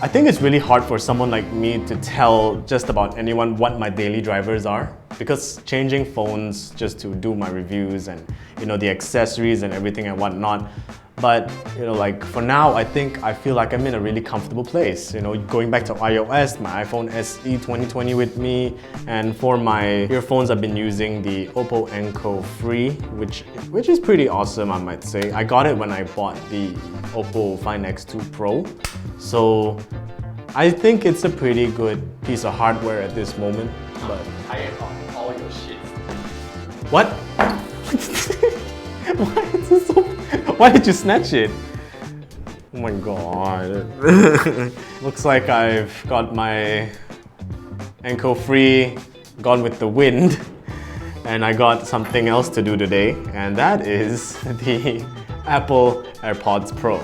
I think it's really hard for someone like me to tell just about anyone what my daily drivers are, because changing phones just to do my reviews and the accessories and everything and whatnot. But like for now, I feel like I'm in a really comfortable place. Going back to iOS, my iPhone SE 2020 with me, and for my earphones, I've been using the Oppo Enco Free, which is pretty awesome, I might say. I got it when I bought the Oppo Find X2 Pro, so I think it's a pretty good piece of hardware at this moment. But I am on all your shit. what? Why did you snatch it? Oh my god. Looks like I've got my Enco Free gone with the wind, and I got something else to do today, and that is the Apple AirPods Pro.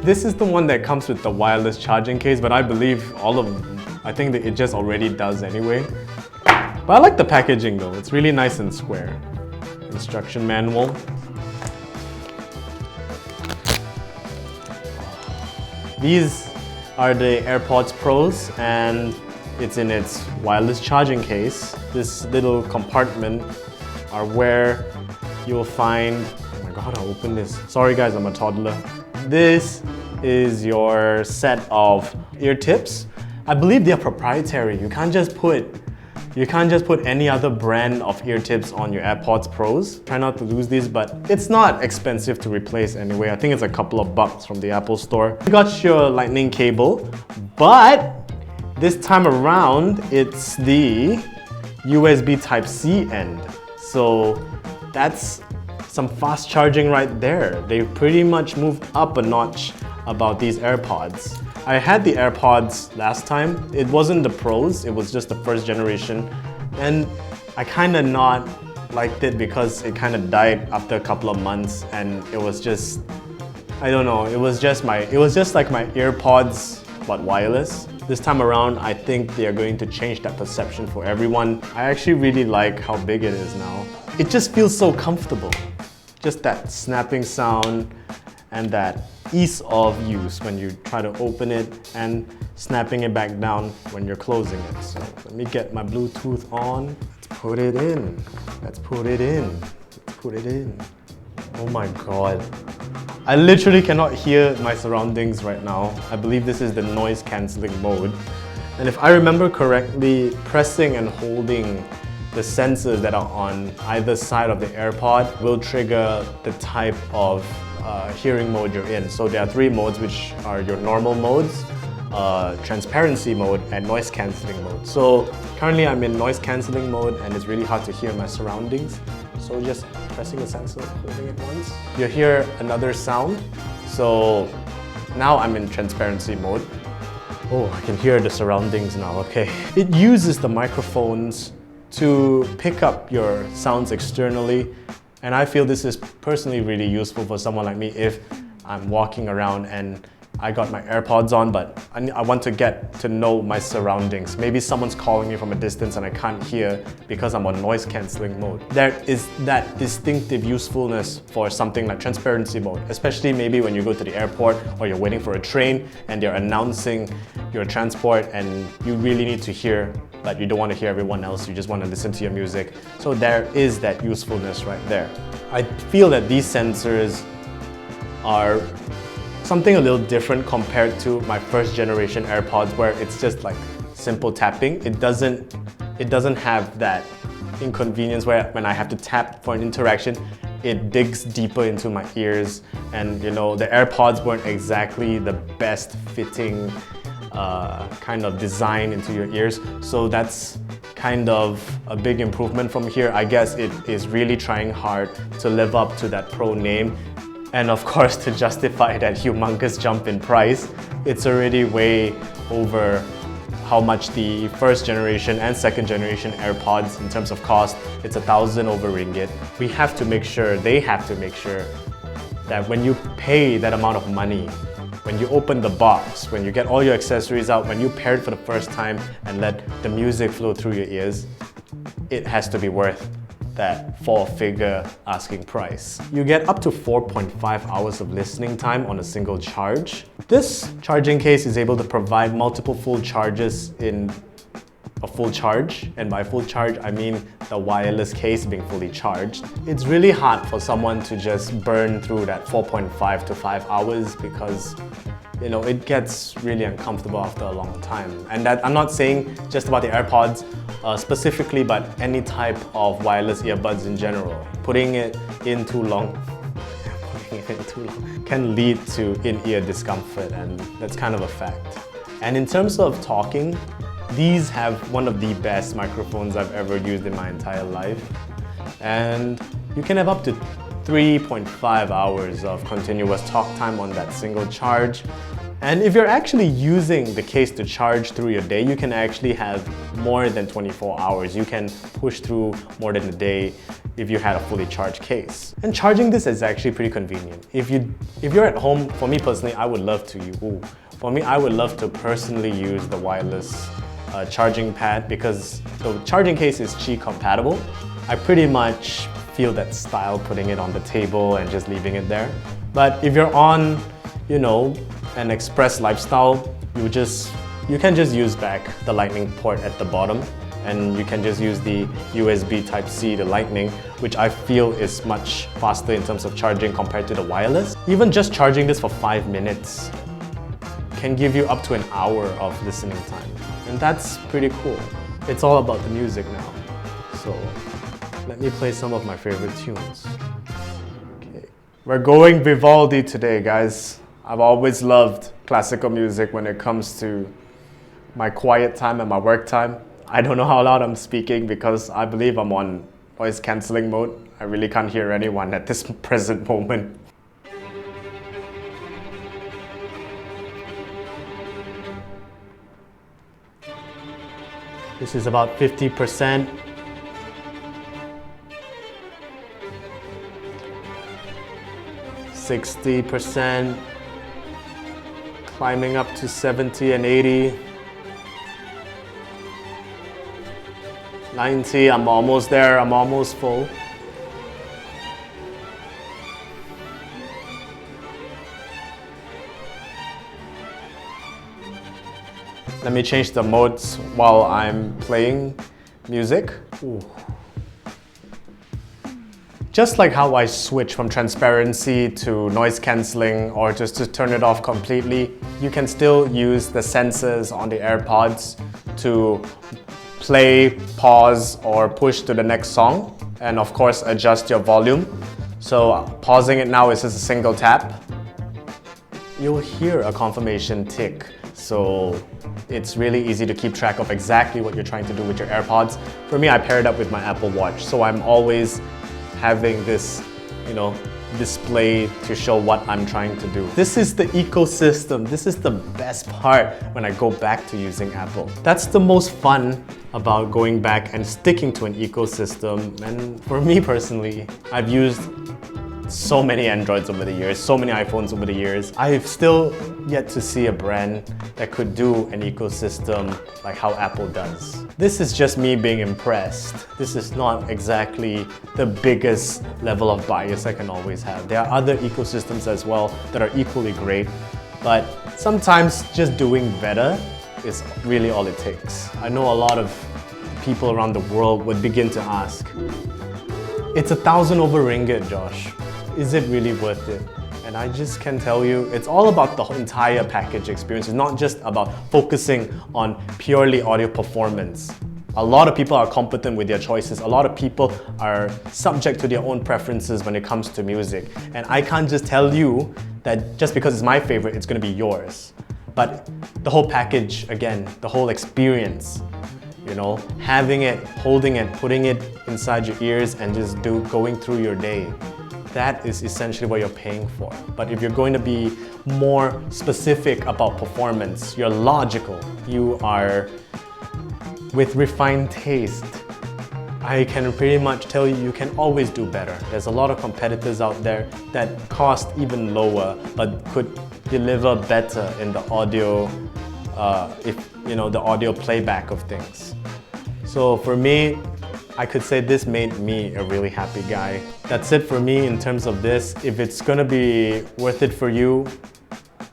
This is the one that comes with the wireless charging case, but I believe I think that it just already does anyway. But I like the packaging though, it's really nice and square. Instruction manual. These are the AirPods Pros, and it's in its wireless charging case. This little compartment are where you'll find, oh my god, I'll open this. Sorry guys, I'm a toddler. This is your set of ear tips. I believe they're proprietary. You can't just put any other brand of ear tips on your AirPods Pros. Try not to lose these, but it's not expensive to replace anyway. I think it's a couple of bucks from the Apple Store. You got your lightning cable, but this time around, it's the USB Type-C end. So that's some fast charging right there. They pretty much moved up a notch about these AirPods. I had the AirPods last time. It wasn't the Pros, it was just the first generation. And I kinda not liked it because it kinda died after a couple of months, and it was just, I don't know, it was just like my AirPods but wireless. This time around, I think they are going to change that perception for everyone. I actually really like how big it is now. It just feels so comfortable. Just that snapping sound and that ease of use when you try to open it and snapping it back down when you're closing it. So let me get my Bluetooth on. Let's put it in. Let's put it in. Let's put it in. Oh my god. I literally cannot hear my surroundings right now. I believe this is the noise cancelling mode. And if I remember correctly, pressing and holding the sensors that are on either side of the AirPod will trigger the type of hearing mode you're in. So there are 3 modes, which are your normal modes, transparency mode, and noise cancelling mode. So currently I'm in noise cancelling mode, and it's really hard to hear my surroundings. So just pressing the sensor, holding it once, you hear another sound. So now I'm in transparency mode. Oh, I can hear the surroundings now, okay. It uses the microphones to pick up your sounds externally, and I feel this is personally really useful for someone like me if I'm walking around and I got my AirPods on, but I want to get to know my surroundings. Maybe someone's calling me from a distance and I can't hear because I'm on noise cancelling mode. There is that distinctive usefulness for something like transparency mode, especially maybe when you go to the airport or you're waiting for a train and they're announcing your transport and you really need to hear, but you don't want to hear everyone else, you just want to listen to your music. So there is that usefulness right there. I feel that these sensors are something a little different compared to my first generation AirPods, where it's just like simple tapping. It doesn't have that inconvenience where when I have to tap for an interaction, it digs deeper into my ears. And the AirPods weren't exactly the best fitting kind of design into your ears. So that's kind of a big improvement from here. I guess it is really trying hard to live up to that Pro name. And of course, to justify that humongous jump in price, it's already way over how much the first generation and second generation AirPods in terms of cost. It's 1,000 over ringgit. We have to make sure, they have to make sure that when you pay that amount of money, when you open the box, when you get all your accessories out, when you pair it for the first time and let the music flow through your ears, it has to be worth that four-figure asking price. You get up to 4.5 hours of listening time on a single charge. This charging case is able to provide multiple full charges in a full charge, and by full charge I mean the wireless case being fully charged. It's really hard for someone to just burn through that 4.5 to 5 hours because it gets really uncomfortable after a long time. And that I'm not saying just about the AirPods specifically, but any type of wireless earbuds in general. Putting it in too long can lead to in-ear discomfort, and that's kind of a fact. And in terms of talking, these have one of the best microphones I've ever used in my entire life. And you can have up to 3.5 hours of continuous talk time on that single charge. And if you're actually using the case to charge through your day, you can actually have more than 24 hours. You can push through more than a day if you had a fully charged case. And charging this is actually pretty convenient. If you're at home, for me personally, I would love to personally use the wireless charging pad because the charging case is Qi compatible. I pretty much feel that style putting it on the table and just leaving it there. But if you're on, an express lifestyle, you can just use back the lightning port at the bottom, and you can just use the USB Type-C to lightning, which I feel is much faster in terms of charging compared to the wireless. Even just charging this for 5 minutes can give you up to an hour of listening time. And that's pretty cool. It's all about the music now. So let me play some of my favorite tunes. Okay. We're going Vivaldi today, guys. I've always loved classical music when it comes to my quiet time and my work time. I don't know how loud I'm speaking because I believe I'm on noise cancelling mode. I really can't hear anyone at this present moment. This is about 50%. %60%, climbing up to 70 and 80. 90, I'm almost there, I'm almost full. Let me change the modes while I'm playing music. Ooh. Just like how I switch from transparency to noise cancelling or just to turn it off completely, you can still use the sensors on the AirPods to play, pause, or push to the next song, and of course adjust your volume. So pausing it now is just a single tap. You'll hear a confirmation tick, so it's really easy to keep track of exactly what you're trying to do with your AirPods. For me, I pair it up with my Apple Watch, so I'm always having this, display to show what I'm trying to do. This is the ecosystem. This is the best part when I go back to using Apple. That's the most fun about going back and sticking to an ecosystem. And for me personally, I've used so many Androids over the years, so many iPhones over the years. I've still yet to see a brand that could do an ecosystem like how Apple does. This is just me being impressed. This is not exactly the biggest level of bias I can always have. There are other ecosystems as well that are equally great, but sometimes just doing better is really all it takes. I know a lot of people around the world would begin to ask, it's 1,000 over ringgit, Josh. Is it really worth it? And I just can tell you, it's all about the entire package experience. It's not just about focusing on purely audio performance. A lot of people are competent with their choices. A lot of people are subject to their own preferences when it comes to music. And I can't just tell you that just because it's my favorite, it's going to be yours. But the whole package, again, the whole experience, having it, holding it, putting it inside your ears and just going through your day. That is essentially what you're paying for. But if you're going to be more specific about performance, you're logical, you are with refined taste, I can pretty much tell you, you can always do better. There's a lot of competitors out there that cost even lower, but could deliver better in the audio, the audio playback of things. So for me, I could say this made me a really happy guy. That's it for me in terms of this. If it's gonna be worth it for you,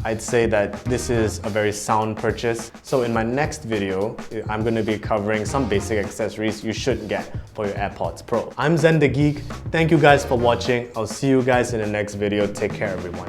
I'd say that this is a very sound purchase. So in my next video, I'm gonna be covering some basic accessories you should get for your AirPods Pro. I'm Zen the Geek. Thank you guys for watching. I'll see you guys in the next video. Take care, everyone.